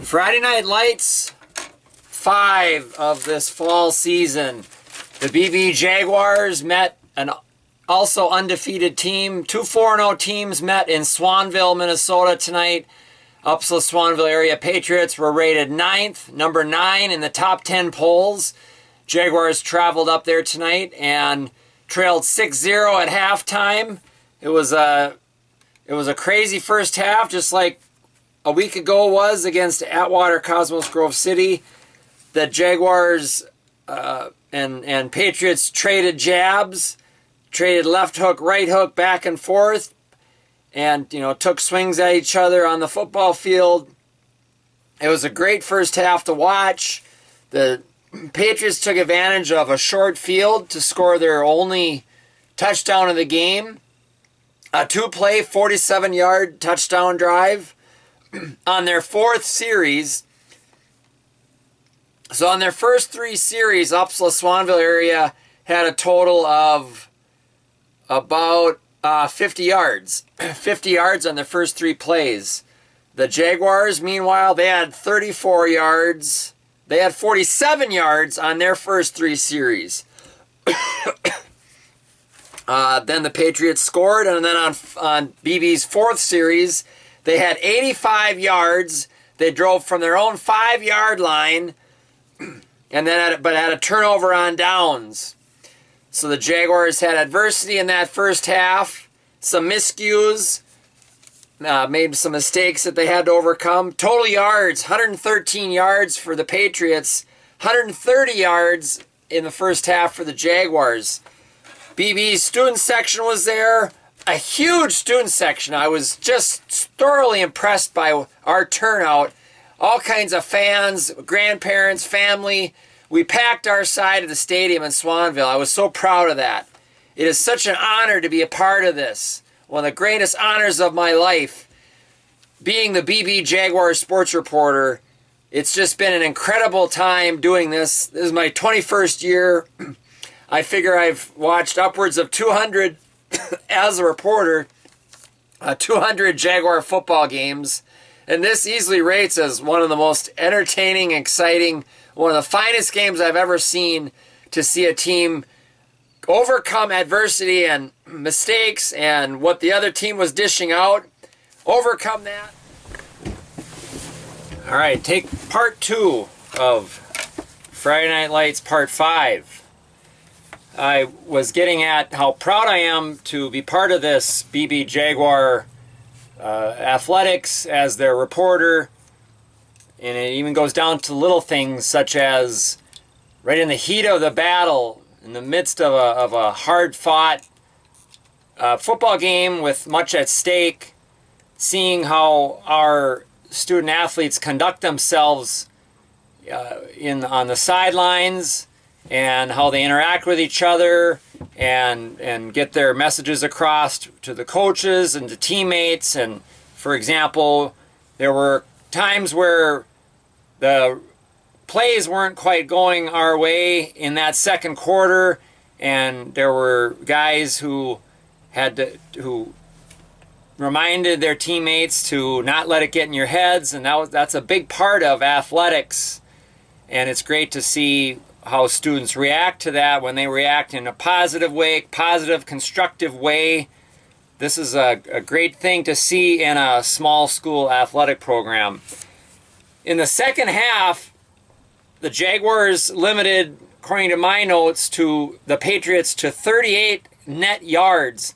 Friday Night Lights 5 of this fall season. The B-B-EJaguars met an also undefeated team. Two 4-0 teams met in Swanville, Minnesota tonight. Upsala Swanville area Patriots were rated number 9 in the top 10 polls. Jaguars traveled up there tonight and trailed 6-0 at halftime. It was a crazy first half, just like a week ago was against Atwater Cosmos Grove City. The Jaguars and Patriots traded jabs, traded left hook, right hook, back and forth, and took swings at each other on the football field. It was a great first half to watch. The Patriots took advantage of a short field to score their only touchdown of the game. A two-play, 47-yard touchdown drive on their fourth series. So on their first 3 series, Upsala Swanville area had a total of about 50 yards. 50 yards on their first 3 plays. The Jaguars, meanwhile, they had 34 yards. They had 47 yards on their first 3 series. Then the Patriots scored, and then on BB's fourth series, they had 85 yards. They drove from their own 5-yard line, and then had a turnover on downs. So the Jaguars had adversity in that first half, some miscues, made some mistakes that they had to overcome. Total yards, 113 yards for the Patriots, 130 yards in the first half for the Jaguars. BB's student section was there, a huge student section. I was just thoroughly impressed by our turnout. All kinds of fans, grandparents, family. We packed our side of the stadium in Swanville. I was so proud of that. It is such an honor to be a part of this. One of the greatest honors of my life. Being the B-B-EJaguarSports reporter, it's just been an incredible time doing this. This is my 21st year. I figure I've watched upwards of 200, as a reporter, 200 Jaguar football games. And this easily rates as one of the most entertaining, exciting, one of the finest games I've ever seen, to see a team overcome adversity and mistakes and what the other team was dishing out. Overcome that. All right, take part 2 of Friday Night Lights part 5. I was getting at how proud I am to be part of this B-B-Jaguar athletics as their reporter, and it even goes down to little things such as right in the heat of the battle, in the midst of a hard-fought football game with much at stake, seeing how our student athletes conduct themselves on the sidelines, and how they interact with each other and get their messages across to the coaches and to teammates. And for example, there were times where the plays weren't quite going our way in that second quarter, and there were guys who reminded their teammates to not let it get in your heads, and that's a big part of athletics. And it's great to see how students react to that, when they react in a positive way, positive, constructive way. This is a great thing to see in a small school athletic program. In the second half, the Jaguars limited, according to my notes, to the Patriots to 38 net yards.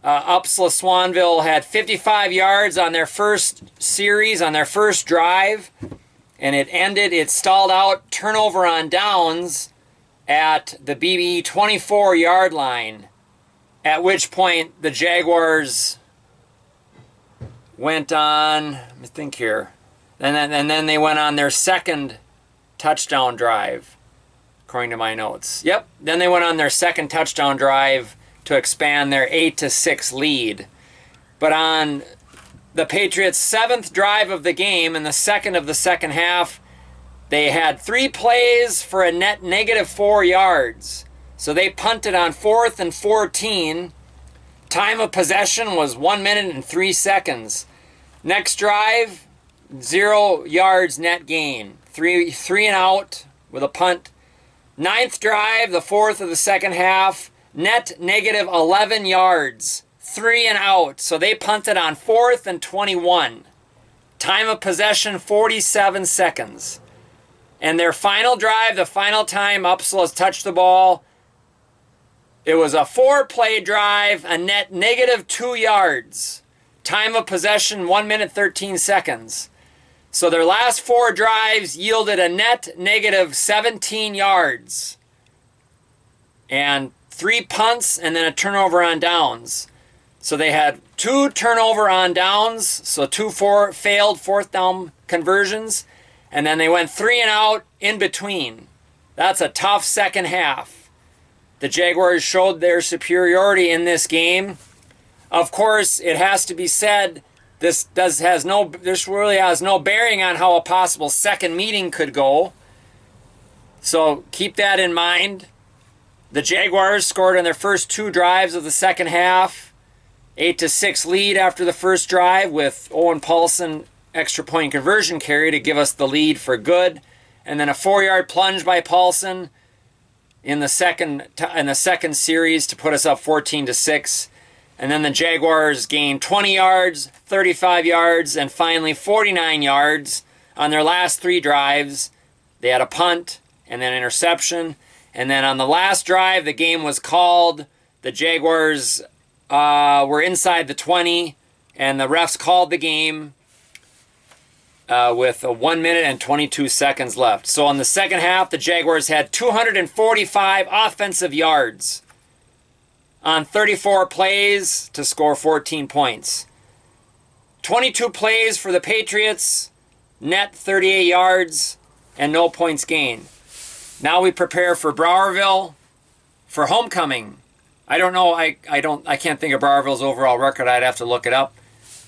Upsala Swanville had 55 yards on their first series, on their first drive. And it stalled out, turnover on downs at the BB 24-yard line, at which point the Jaguars went on, let me think here, and then they went on their second touchdown drive, according to my notes. Yep, then they went on their second touchdown drive to expand their 8-6 lead. But on the Patriots' 7th drive of the game, in the second of the second half, they had 3 plays for a net -4 yards. So they punted on 4th and 14. Time of possession was 1 minute and 3 seconds. Next drive, 0 yards net gain. Three and out with a punt. 9th drive, the 4th of the second half, net negative 11 yards. 3 and out. So they punted on 4th and 21. Time of possession, 47 seconds. And their final drive, the final time Upsala touched the ball, it was a 4-play drive, a net negative 2 yards. Time of possession, 1 minute, 13 seconds. So their last 4 drives yielded a net negative 17 yards. And 3 punts and then a turnover on downs. So they had 2 turnover on downs, so 2 failed 4th down conversions. And then they went 3 and out in between. That's a tough second half. The Jaguars showed their superiority in this game. Of course, it has to be said, this really has no bearing on how a possible second meeting could go. So keep that in mind. The Jaguars scored on their first 2 drives of the second half. 8-6 lead after the first drive with Owen Paulson extra point conversion carry to give us the lead for good. And then a 4-yard plunge by Paulson in the second series to put us up 14-6. And then the Jaguars gained 20 yards, 35 yards, and finally 49 yards on their last 3 drives. They had a punt and then interception. And then on the last drive, the game was called. The Jaguars were inside the 20, and the refs called the game with 1 minute and 22 seconds left. So in the second half, the Jaguars had 245 offensive yards on 34 plays to score 14 points. 22 plays for the Patriots, net 38 yards, and no points gained. Now we prepare for Browerville for homecoming. I don't know, I can't think of Browerville's overall record. I'd have to look it up.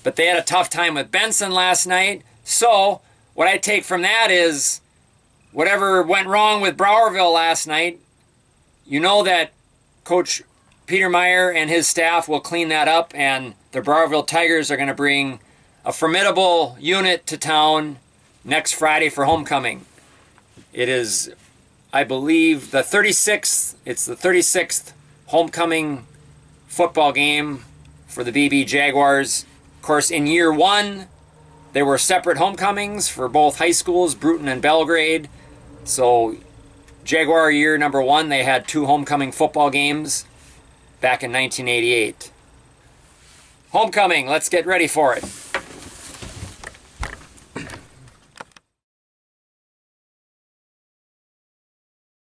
But they had a tough time with Benson last night. So what I take from that is whatever went wrong with Browerville last night, you know that Coach Peter Meyer and his staff will clean that up, and the Browerville Tigers are going to bring a formidable unit to town next Friday for homecoming. It is, I believe, the 36th homecoming football game for the B-B-EJaguars. Of course, in year 1, there were separate homecomings for both high schools, Brooten and Belgrade. So Jaguar year number 1, they had 2 homecoming football games back in 1988. Homecoming, let's get ready for it.